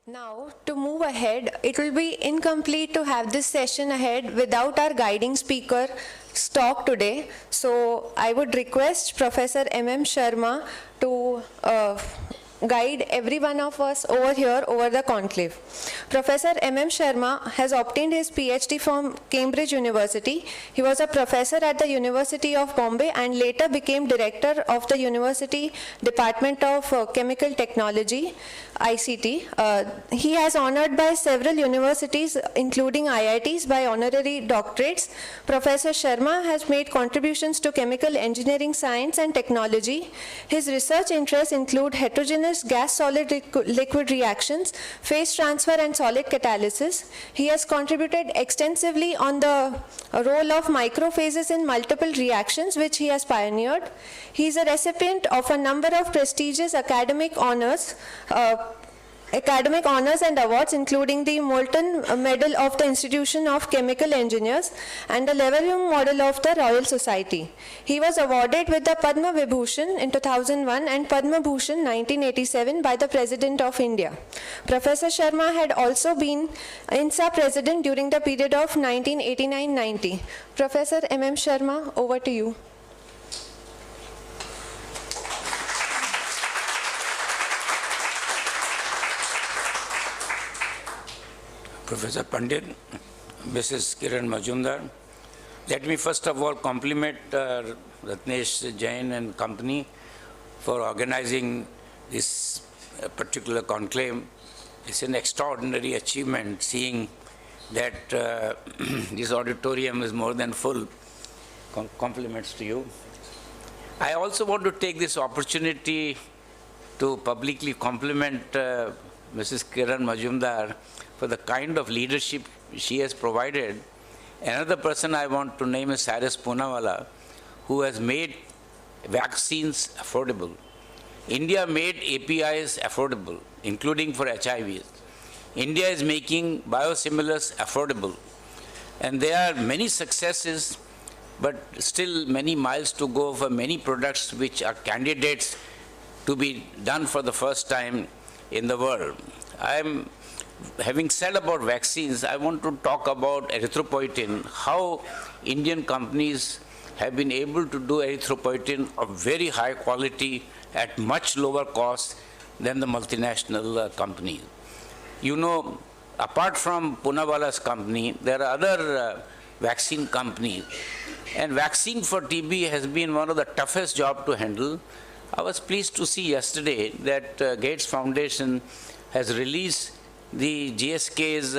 Now, to move ahead, it will be incomplete to have this session ahead without our guiding speaker talk today. So, I would request Professor M.M. Sharma to guide every one of us over here over the conclave. Professor M.M. Sharma has obtained his PhD from Cambridge University. He was a professor at the University of Bombay and later became director of the University Department of Chemical Technology, ICT. He has honored by several universities including IITs by honorary doctorates. Professor Sharma has made contributions to chemical engineering science and technology. His research interests include heterogeneous gas-solid liquid reactions, phase transfer and solid catalysis. He has contributed extensively on the role of microphases in multiple reactions, which he has pioneered. He is a recipient of a number of prestigious academic honors and awards, including the Moulton Medal of the Institution of Chemical Engineers and the Leverhulme Medal of the Royal Society. He was awarded with the Padma Vibhushan in 2001 and Padma Bhushan 1987 by the President of India. Professor Sharma had also been INSA President during the period of 1989-90. Professor M.M. Sharma, over to you. Professor Pandit, Mrs. Kiran Majumdar. Let me first of all compliment Ratnesh Jain and company for organizing this particular conclave. It's an extraordinary achievement seeing that this auditorium is more than full. Compliments to you. I also want to take this opportunity to publicly compliment Mrs. Kiran Majumdar for the kind of leadership she has provided. Another person I want to name is Cyrus Poonawalla, who has made vaccines affordable. India made APIs affordable, including for HIVs. India is making biosimilars affordable. And there are many successes, but still many miles to go for many products which are candidates to be done for the first time in the world. Having said about vaccines, I want to talk about erythropoietin, how Indian companies have been able to do erythropoietin of very high quality at much lower cost than the multinational companies. You know, apart from Poonawalla's company, there are other vaccine companies. And vaccine for TB has been one of the toughest jobs to handle. I was pleased to see yesterday that Gates Foundation has released the GSK's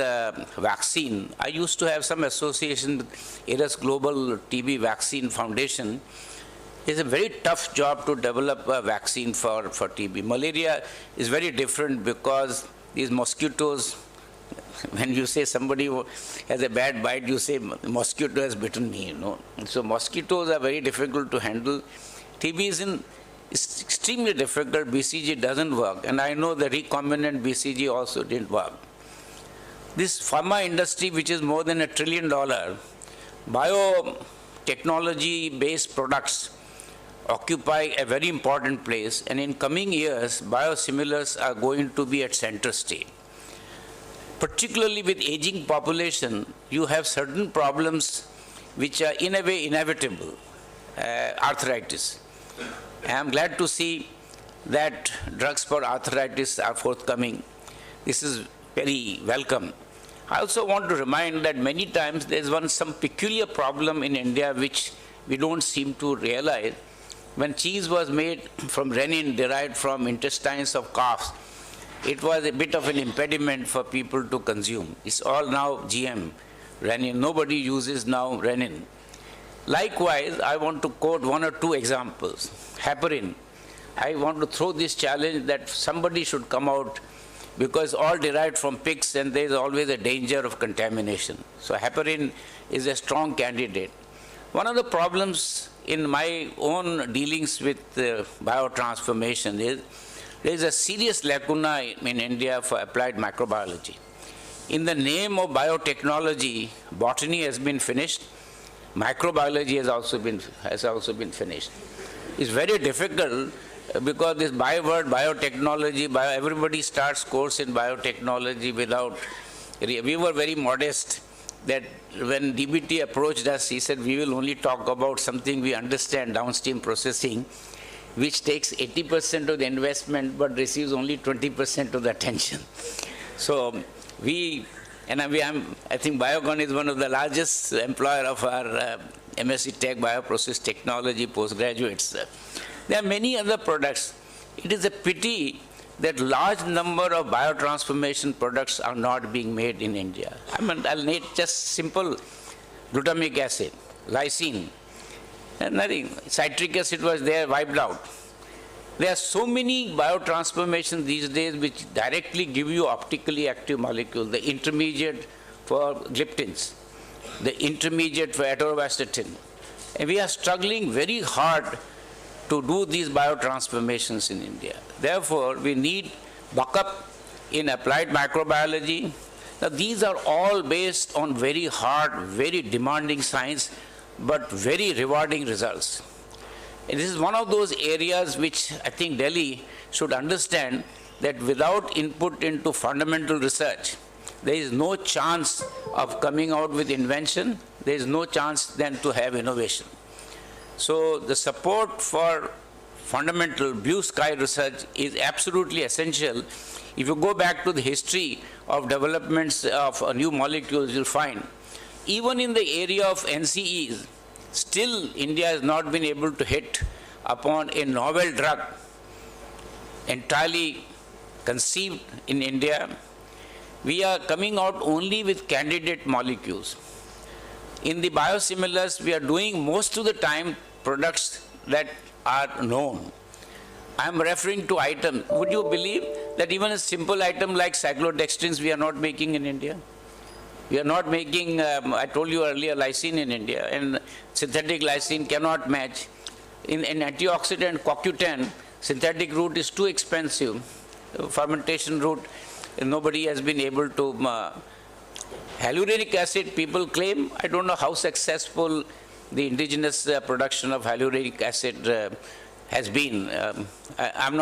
vaccine. I used to have some association with Eris Global TB Vaccine Foundation. It's a very tough job to develop a vaccine for TB. Malaria is very different because these mosquitoes, when you say somebody has a bad bite, you say mosquito has bitten me, you know. So mosquitoes are very difficult to handle. TB is extremely difficult. BCG doesn't work. And I know the recombinant BCG also didn't work. This pharma industry, which is more than $1 trillion, biotechnology-based products occupy a very important place. And in coming years, biosimilars are going to be at center stage. Particularly with aging population, you have certain problems which are in a way inevitable. Arthritis. I am glad to see that drugs for arthritis are forthcoming. This is very welcome. I also want to remind that many times there is some peculiar problem in India which we don't seem to realize. When cheese was made from rennin derived from intestines of calves, it was a bit of an impediment for people to consume. It's all now GM, rennin. Nobody uses now rennin. Likewise, I want to quote one or two examples. Heparin. I want to throw this challenge that somebody should come out because all derived from pigs and there is always a danger of contamination. So heparin is a strong candidate. One of the problems in my own dealings with biotransformation is there is a serious lacuna in India for applied microbiology. In the name of biotechnology, botany has been finished. Microbiology has also been finished. It's very difficult because this bioword, biotechnology, everybody starts course in biotechnology without, we were very modest that when DBT approached us, he said, we will only talk about something we understand, downstream processing, which takes 80% of the investment but receives only 20% of the attention. So I think Biocon is one of the largest employer of our MSc Tech Bioprocess Technology postgraduates. There are many other products. It is a pity that large number of biotransformation products are not being made in India. I mean, I'll name just simple glutamic acid, lysine, and nothing. Citric acid was there, wiped out. There are so many biotransformations these days which directly give you optically active molecules, the intermediate for gliptins, the intermediate for atorvastatin. And we are struggling very hard to do these biotransformations in India. Therefore, we need backup in applied microbiology. Now, these are all based on very hard, very demanding science, but very rewarding results. And this is one of those areas which I think Delhi should understand that without input into fundamental research, there is no chance of coming out with invention. There is no chance then to have innovation. So the support for fundamental blue sky research is absolutely essential. If you go back to the history of developments of new molecules, you'll find even in the area of NCEs, still India has not been able to hit upon a novel drug entirely conceived in India. We are coming out only with candidate molecules. In the biosimilars, we are doing most of the time products that are known. I am referring to items. Would you believe that even a simple item like cyclodextrins we are not making in India? We are not making, I told you earlier, lysine in India, and synthetic lysine cannot match. In antioxidant CoQ10, synthetic route is too expensive. Fermentation route, nobody has been able to. Hyaluronic acid, people claim, I don't know how successful the indigenous production of hyaluronic acid has been. I have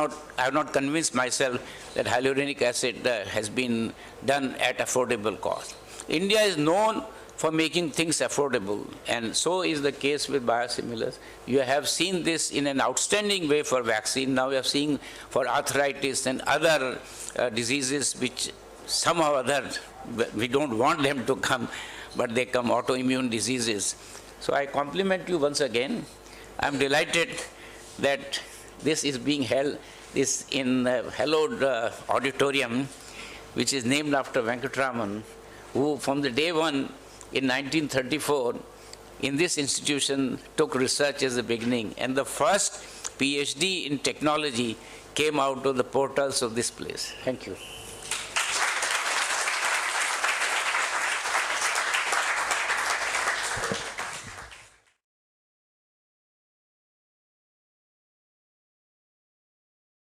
not convinced myself that hyaluronic acid has been done at affordable cost. India is known for making things affordable, and so is the case with biosimilars. You have seen this in an outstanding way for vaccine. Now we are seeing for arthritis and other diseases which somehow or other, we don't want them to come, but they come, autoimmune diseases. So I compliment you once again. I'm delighted that this is being held in a hallowed auditorium, which is named after Venkatraman, who from the day one in 1934 in this institution took research as a beginning, and the first PhD in technology came out of the portals of this place. Thank you.